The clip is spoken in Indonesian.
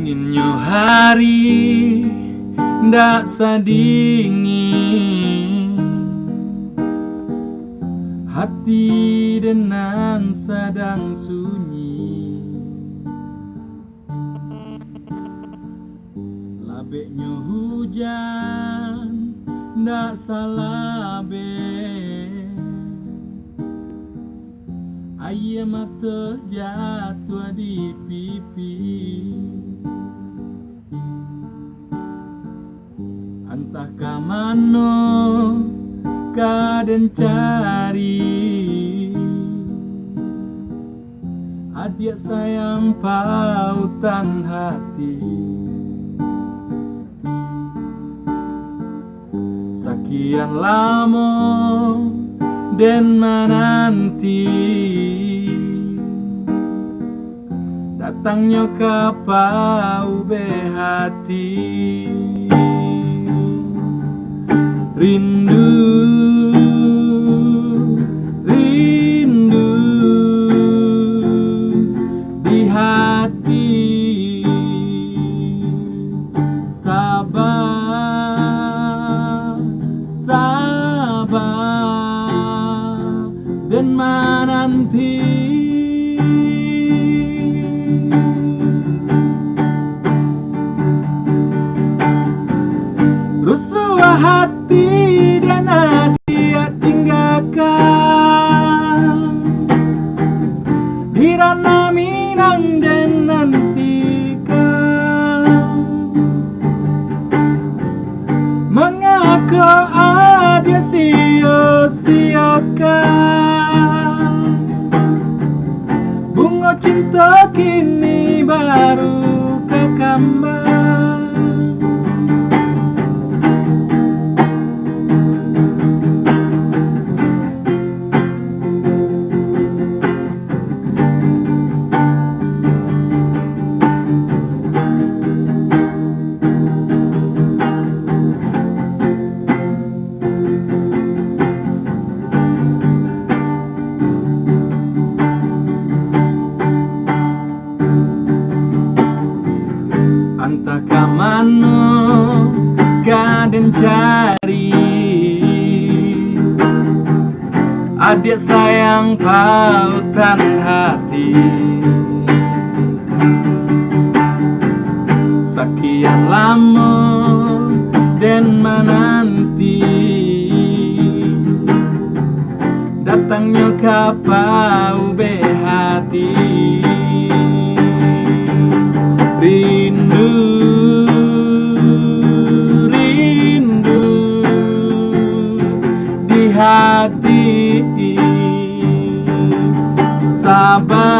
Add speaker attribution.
Speaker 1: Dinginnya hari ndak sadingin, hati denang sedang sunyi. Labeknya hujan ndak salabe, air mata jatuh di pipi. Entah ka mano kaden cari, adik sayang pautan hati. Sekian lama dan menanti datangnya kapau behati. Rindu, rindu di hati. Sabar, sabar dan menanti. Rusuh hati dan dia tinggalkan di ranah minang dan nantikan. Mengapa ada sia-siakan bunga cinta kini baru kekambang. Entah ka mano kaden cari, adik sayang pautan hati. Sekian lama dan menanti datangnya kapau behati. Rindu, rindu di hati. Sabar,